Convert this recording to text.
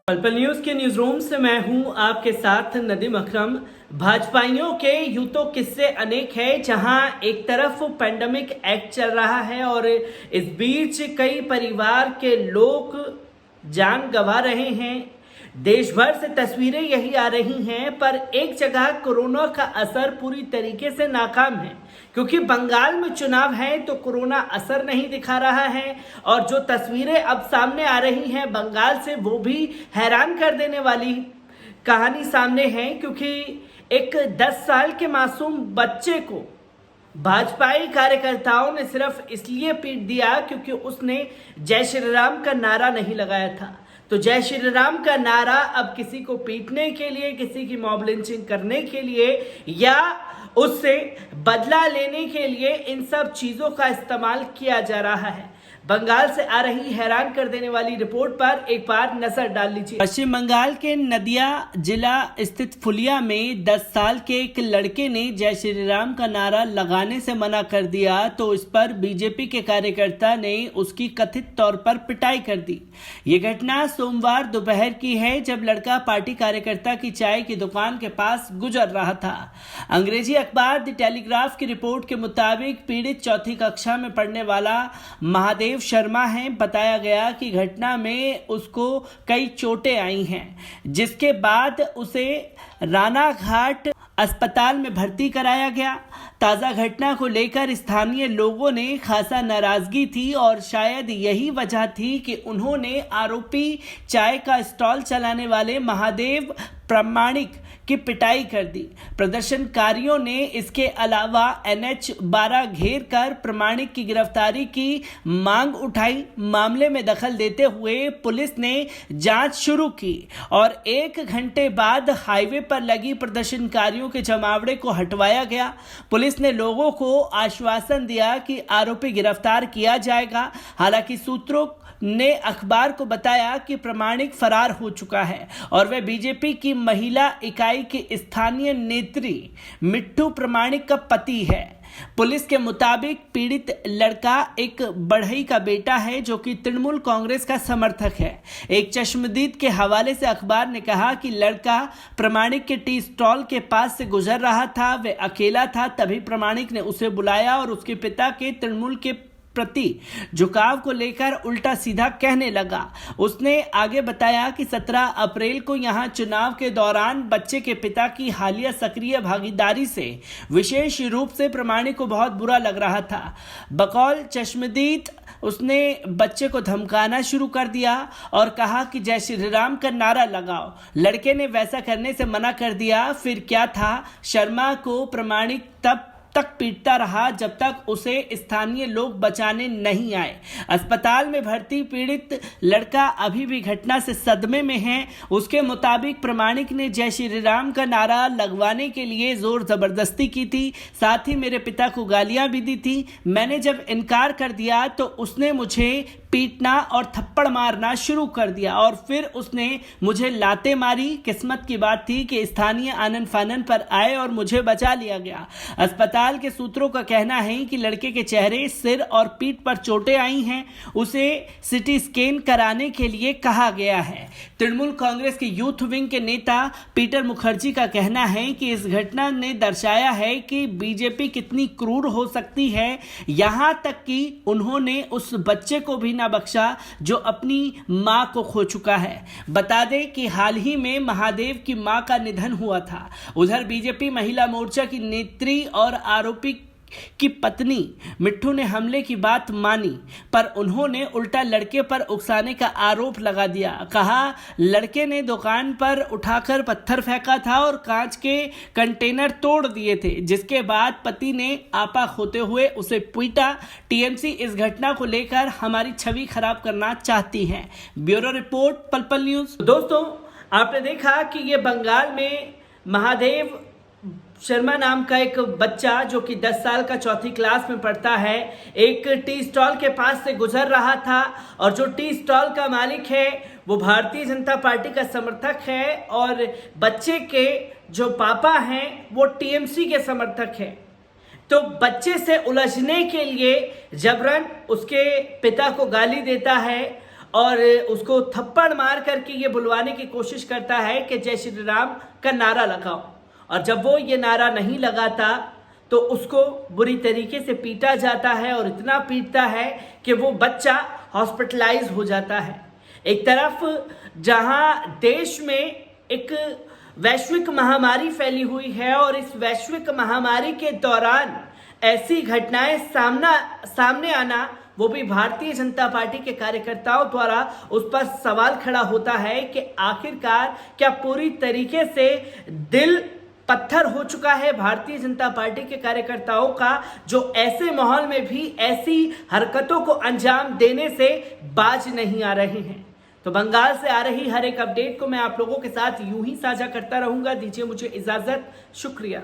पल पल न्यूज के न्यूज रूम से मैं हूं आपके साथ नदीम अकरम। भाजपाइयों के यूं तो किस्से अनेक हैं, जहां एक तरफ पेंडेमिक एक्ट चल रहा है और इस बीच कई परिवार के लोग जान गंवा रहे हैं। देश भर से तस्वीरें यही आ रही हैं, पर एक जगह कोरोना का असर पूरी तरीके से नाकाम है, क्योंकि बंगाल में चुनाव है तो कोरोना असर नहीं दिखा रहा है। और जो तस्वीरें अब सामने आ रही हैं बंगाल से, वो भी हैरान कर देने वाली कहानी सामने है, क्योंकि एक 10 साल के मासूम बच्चे को भाजपाई कार्यकर्ताओं ने सिर्फ इसलिए पीट दिया क्योंकि उसने जय श्री राम का नारा नहीं लगाया था। तो जय श्री राम का नारा अब किसी को पीटने के लिए, किसी की मॉब लिंचिंग करने के लिए या उससे बदला लेने के लिए इन सब चीजों का इस्तेमाल किया जा रहा है। बंगाल से आ रही हैरान कर देने वाली रिपोर्ट पर एक बार नजर डाल लीजिए। पश्चिम बंगाल के नदिया जिला स्थित फुलिया में 10 साल के एक लड़के ने जय श्री राम का नारा लगाने से मना कर दिया, तो इस पर बीजेपी के कार्यकर्ता ने उसकी कथित तौर पर पिटाई कर दी। ये घटना सोमवार दोपहर की है, जब लड़का पार्टी कार्यकर्ता की चाय की दुकान के पास गुजर रहा था। अंग्रेजी अखबार द टेलीग्राफ की रिपोर्ट के मुताबिक पीड़ित चौथी कक्षा में पढ़ने वाला महादेव शर्मा है। बताया गया कि घटना में उसको कई चोटें आई हैं, जिसके बाद उसे रानाघाट अस्पताल में भर्ती कराया गया। ताजा घटना को लेकर स्थानीय लोगों ने खासा नाराजगी थी और शायद यही वजह थी कि उन्होंने आरोपी चाय का स्टॉल चलाने वाले महादेव प्रामाणिक की पिटाई कर दी। प्रदर्शनकारियों ने इसके अलावा NH 12 घेर कर प्रामाणिक की गिरफ्तारी की मांग उठाई। मामले में दखल देते हुए पुलिस ने जांच शुरू की और 1 घंटे बाद हाईवे पर लगी प्रदर्शनकारियों के जमावड़े को हटवाया गया। पुलिस ने लोगों को आश्वासन दिया कि आरोपी गिरफ्तार किया जाएगा। हालांकि सूत्रों ने अखबार को बताया कि प्रामाणिक फरार हो चुका है और वह बीजेपी की महिला इकाई के स्थानीय नेत्री मिट्टू प्रामाणिक का पति है। पुलिस के मुताबिक पीड़ित लड़का एक बढ़ई का बेटा है, जो कि तृणमूल कांग्रेस का समर्थक है। एक चश्मदीद के हवाले से अखबार ने कहा कि लड़का प्रामाणिक के टी स्टॉल के पास से गुजर रहा था। वह अकेला था, तभी प्रामाणिक ने उसे बुलाया और उसके पिता के तृणमूल के प्रति झुकाव को लेकर उल्टा सीधा कहने लगा। उसने आगे बताया कि 17 अप्रैल को यहां चुनाव के दौरान बच्चे के पिता की हालिया सक्रिय भागीदारी से विशेष रूप से प्रामाणिक को बहुत बुरा लग रहा था। बकौल चश्मदीद उसने बच्चे को धमकाना शुरू कर दिया और कहा कि जय श्री राम का नारा लगाओ। लड़के ने वैसा करने से मना कर दिया। फिर क्या था, शर्मा को प्रामाणिक तब तक पीटता रहा जब तक उसे स्थानीय लोग बचाने नहीं आए। अस्पताल में भर्ती पीड़ित लड़का अभी भी घटना से सदमे में है। उसके मुताबिक प्रामाणिक ने जय श्री राम का नारा लगवाने के लिए जोर जबरदस्ती की थी, साथ ही मेरे पिता को गालियां भी दी थी। मैंने जब इनकार कर दिया तो उसने मुझे पीटना और थप्पड़ मारना शुरू कर दिया और फिर उसने मुझे लातें मारी। किस्मत की बात थी कि स्थानीय आनन फानन पर आए और मुझे बचा लिया गया। अस्पताल के सूत्रों का कहना है कि लड़के के चेहरे, सिर और पीठ पर चोटें आई हैं। उसे सिटी स्कैन कराने के लिए कहा गया है। तृणमूल कांग्रेस के यूथ विंग के नेता पीटर मुखर्जी का कहना है कि इस घटना ने दर्शाया है कि बीजेपी कितनी क्रूर हो सकती है। यहां तक कि उन्होंने उस बच्चे को भी ना बख्शा जो अपनी मां को खो चुका है। बता दें कि हाल ही में महादेव की मां का निधन हुआ था। उधर बीजेपी महिला मोर्चा की नेत्री और आरोपी की पत्नी मिट्टू ने हमले की बात मानी, पर उन्होंने उल्टा लड़के पर उकसाने का आरोप लगा दिया। कहा लड़के ने दुकान पर उठाकर पत्थर फेंका था और कांच के कंटेनर तोड़ दिए थे, जिसके बाद पति ने आपा खोते हुए उसे पीटा। टीएमसी इस घटना को लेकर हमारी छवि खराब करना चाहती है। ब्यूरो रिपोर्ट, पल पल न्यूज। दोस्तों, आपने देखा कि ये बंगाल में महादेव शर्मा नाम का एक बच्चा जो कि 10 साल का चौथी क्लास में पढ़ता है, एक टी स्टॉल के पास से गुजर रहा था और जो टी स्टॉल का मालिक है वो भारतीय जनता पार्टी का समर्थक है और बच्चे के जो पापा हैं वो टीएमसी के समर्थक हैं। तो बच्चे से उलझने के लिए जबरन उसके पिता को गाली देता है और उसको थप्पड़ मार करके ये बुलवाने की कोशिश करता है कि जय श्री राम का नारा लगाओ। और जब वो ये नारा नहीं लगाता तो उसको बुरी तरीके से पीटा जाता है और इतना पीटता है कि वो बच्चा हॉस्पिटलाइज हो जाता है। एक तरफ जहां देश में एक वैश्विक महामारी फैली हुई है और इस वैश्विक महामारी के दौरान ऐसी घटनाएं सामने आना, वो भी भारतीय जनता पार्टी के कार्यकर्ताओं द्वारा, उस पर सवाल खड़ा होता है कि आखिरकार क्या पूरी तरीके से दिल पत्थर हो चुका है भारतीय जनता पार्टी के कार्यकर्ताओं का, जो ऐसे माहौल में भी ऐसी हरकतों को अंजाम देने से बाज नहीं आ रहे हैं। तो बंगाल से आ रही हर एक अपडेट को मैं आप लोगों के साथ यूं ही साझा करता रहूंगा। दीजिए मुझे इजाजत, शुक्रिया।